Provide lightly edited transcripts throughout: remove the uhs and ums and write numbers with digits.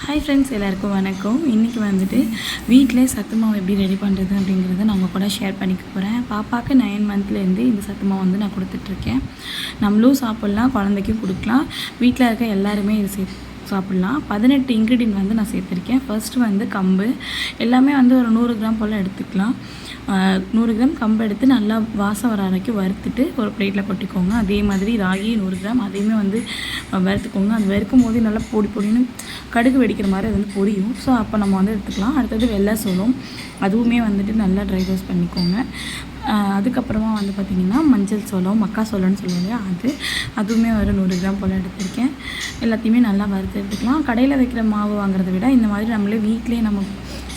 Hi friends, எல்லாருக்கும் வணக்கம். இன்றைக்கி வந்துட்டு வீட்டிலே சத்து மாவு எப்படி ரெடி பண்ணுறது அப்படிங்கிறத நான் உங்கள் கூட ஷேர் பண்ணிக்க போகிறேன். பாப்பாவுக்கு 9 மந்த்லேருந்து இந்த சத்து மாவு வந்து நான் கொடுத்துட்ருக்கேன். நம்மளும் சாப்பிட்லாம், குழந்தைக்கும் கொடுக்கலாம். வீட்டில் இருக்க எல்லாருமே இது சாப்பிட்லாம். 18 இன்க்ரீடியன்ட் வந்து நான் சேர்த்துருக்கேன். ஃபர்ஸ்ட்டு வந்து கம்பு எல்லாமே வந்து ஒரு 100 கிராம் போல் எடுத்துக்கலாம். 100 கிராம் கம்பு எடுத்து நல்லா வாசம் வர வரைக்கும் வறுத்துட்டு ஒரு பிளேட்டில் கொட்டிக்கோங்க. அதே மாதிரி ராகி 100 கிராம் அதையுமே வந்து வறுத்துக்கோங்க. அது வறுக்கும் போது நல்லா பொடின்னு கடுகு வெடிக்கிற மாதிரி அது வந்து பொரியும். ஸோ அப்போ நம்ம வந்து எடுத்துக்கலாம். அடுத்தது வெள்ளை சோளம், அதுவுமே வந்துட்டு நல்லா ட்ரை ரோஸ்ட் பண்ணிக்கோங்க. அதுக்கப்புறமா வந்து பார்த்திங்கன்னா மஞ்சள் சோளம், மக்கா சோளம்னு சொல்லுவாங்க, அதுவுமே ஒரு 100 கிராம் போல் எடுத்திருக்கேன். எல்லாத்தையுமே நல்லா வறுத்து எடுத்துக்கலாம். கடையில் வைக்கிற மாவு வாங்குறத விட இந்த மாதிரி நம்மளே வீட்டிலே நம்ம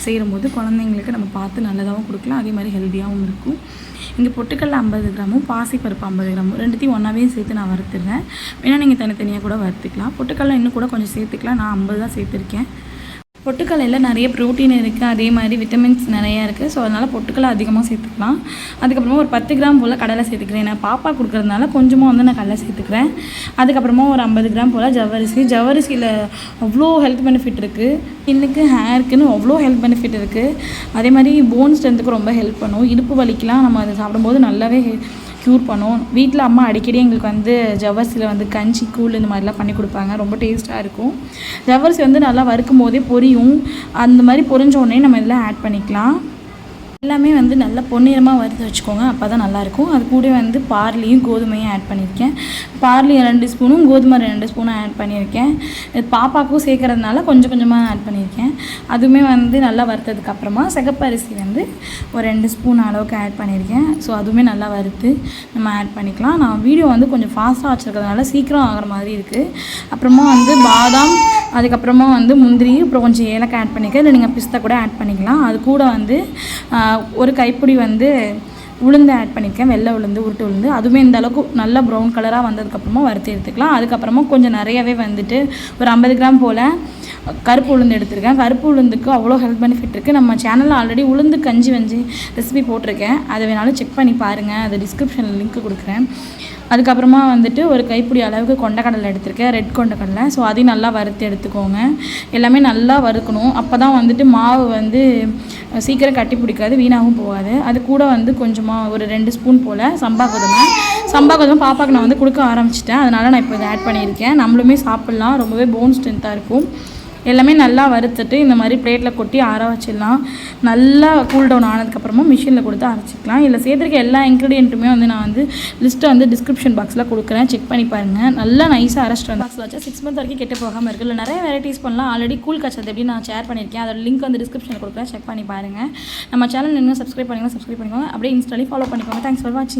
செய்யும்போது குழந்தைங்களுக்கு நம்ம பார்த்து நல்லதாகவும் கொடுக்கலாம், அதே மாதிரி ஹெல்த்தியாகவும் இருக்கும். இங்கே பொட்டுக்கடலை 50 கிராமும் பாசிப்பருப்பு 50 கிராமும் ரெண்டுத்தையும் ஒன்றாவே சேர்த்து நான் வறுத்துடுறேன். வேணால் நீங்கள் தனித்தனியாக கூட வறுத்துக்கலாம். பொட்டுக்கடலை இன்னும் கூட கொஞ்சம் சேர்த்துக்கலாம். நான் 50 தான் சேர்த்துருக்கேன். பொட்டுக்கடலையில் நிறைய ப்ரோட்டீன் இருக்குது, அதே மாதிரி விட்டமின்ஸ் நிறையா இருக்குது. ஸோ அதனால் பொட்டுக்கடலை அதிகமாக சேர்த்துக்கலாம். அதுக்கப்புறமா ஒரு 10 கிராம் போல் கடலை சேர்த்துக்கிறேன். நான் பாப்பா கொடுக்குறதுனால கொஞ்சமாக வந்து நான் கடலை சேர்த்துக்கிறேன். அதுக்கப்புறமா ஒரு 50 கிராம் போல் ஜவ்வரிசியில் அவ்வளோ ஹெல்த் பெனிஃபிட் இருக்குது. ஸ்கின்னுக்கு, ஹேருக்குன்னு அவ்வளோ ஹெல்த் பெனிஃபிட் இருக்குது. அதே மாதிரி போன் ஸ்ட்ரென்த்துக்கு ரொம்ப ஹெல்ப் பண்ணும். இடுப்பு வலிக்கெலாம் நம்ம அதை சாப்பிடும்போது நல்லாவே க்யூர் பண்ணும். வீட்டில் அம்மா அடிக்கடி எங்களுக்கு வந்து ஜவ்வரிசியில் வந்து கஞ்சி, கூழ் இந்த மாதிரிலாம் பண்ணி கொடுப்பாங்க. ரொம்ப டேஸ்ட்டாக இருக்கும். ஜவ்வரிசி வந்து நல்லா வறுக்கும் போதே பொரியும். அந்த மாதிரி பொரிஞ்ச உடனே நம்ம இதில் ஆட் பண்ணிக்கலாம். எல்லாமே வந்து நல்லா பொன்னிறமாக வறுத்து வச்சுக்கோங்க, அப்போ தான் நல்லாயிருக்கும். அது கூட வந்து பார்லியும் கோதுமையும் ஆட் பண்ணியிருக்கேன். பார்லி 2 ஸ்பூனும் கோதுமை 2 ஸ்பூனும் ஆட் பண்ணியிருக்கேன். பாப்பாவுக்கும் சேர்க்கறதுனால கொஞ்சம் கொஞ்சமாக ஆட் பண்ணியிருக்கேன். அதுவுமே வந்து நல்லா வறுத்ததுக்கப்புறமா சிகப்பரிசி வந்து ஒரு 2 ஸ்பூன் அளவுக்கு ஆட் பண்ணியிருக்கேன். ஸோ அதுவுமே நல்லா வறுத்து நம்ம ஆட் பண்ணிக்கலாம். நான் வீடியோ வந்து கொஞ்சம் ஃபாஸ்ட்டாக வச்சுருக்கிறதுனால சீக்கிரம் ஆகிற மாதிரி இருக்குது. அப்புறமா வந்து பாதாம், அதுக்கப்புறமா வந்து முந்திரி, அப்புறம் கொஞ்சம் ஏலக்காய் ஆட் பண்ணிக்க, இல்லை நீங்கள் பிஸ்தா கூட ஆட் பண்ணிக்கலாம். அது கூட வந்து ஒரு கைப்பிடி வந்து உளுந்து ஆட் பண்ணியிருக்கேன், வெள்ளை உளுந்து, உருட்டு உளுந்து. அதுவுமே இந்த அளவுக்கு நல்லா ப்ரௌன் கலராக வந்ததுக்கப்புறமா வறுத்து எடுத்துக்கலாம். அதுக்கப்புறமா கொஞ்சம் நிறையவே வந்துட்டு ஒரு 50 கிராம் போல் கருப்பு உளுந்து எடுத்திருக்கேன். கருப்பு உளுந்துக்கு அவ்வளோ ஹெல்த் பெனிஃபிட் இருக்குது. நம்ம சேனலில் ஆல்ரெடி உளுந்து கஞ்சி ரெசிபி போட்டிருக்கேன், அதை வேணாலும் செக் பண்ணி பாருங்கள். அது டிஸ்கிரிப்ஷனில் லிங்க் கொடுக்குறேன். அதுக்கப்புறமா வந்துட்டு ஒரு கைப்பிடி அளவுக்கு கொண்டக்கடலை எடுத்திருக்கேன், ரெட் கொண்டக்கடலை. ஸோ அதையும் நல்லா வறுத்து எடுத்துக்கோங்க. எல்லாமே நல்லா வறுக்கணும், அப்போ தான் வந்துட்டு மாவு வந்து சீக்கிரம் கட்டி பிடிக்காது, வீணாகவும் போகாது. அது கூட வந்து கொஞ்சமாக ஒரு 2 ஸ்பூன் போல் சம்பா கோதுமை பாப்பாவுக்கு நான் வந்து கொடுக்க ஆரம்பிச்சிட்டேன். அதனால் நான் இப்போ இதை ஆட் பண்ணியிருக்கேன். நம்மளுமே சாப்பிட்லாம், ரொம்பவே போன் ஸ்ட்ரென்த்தாக இருக்கும். எல்லாமே நல்லா வறுத்துட்டு இந்த மாதிரி பிளேட்டில் கொட்டி ஆற வச்சிடலாம். நல்லா கூல் டவுன் ஆனதுக்கப்புறமா மிஷினில் கொடுத்து அரைச்சிக்கலாம். இல்லை சேர்த்துருக்க எல்லா இன்க்ரீடியண்ட்டுமே வந்து நான் வந்து லிஸ்ட்டை வந்து டிஸ்கிரிப்ஷன் பாக்ஸில் கொடுக்குறேன், செக் பண்ணி பாருங்கள். நல்லா நைஸாக அரைச்சிட்டு வந்து பாக்ஸில் வச்சா 6 மந்த் வரைக்கும் கெட்டு போகாமல் இருக்குது. இல்லை நிறைய வெரைட்டிஸ் பண்ணலாம். ஆல்ரெடி கூல் கச்சது எப்படி நான் ஷேர் பண்ணியிருக்கேன், அதோட லிங்க் வந்து டிஸ்கிரிப்ஷனில் கொடுக்குறேன், செக் பண்ணி பாருங்கள். நம்ம சேனல் இன்னும் சப்ஸ்கிரைப் பண்ணிக்கோங்க. அப்படியே இன்ஸ்டாலையும் ஃபாலோ பண்ணிக்கோங்க. தேங்க்ஸ் ஃபார் வாட்சிங்.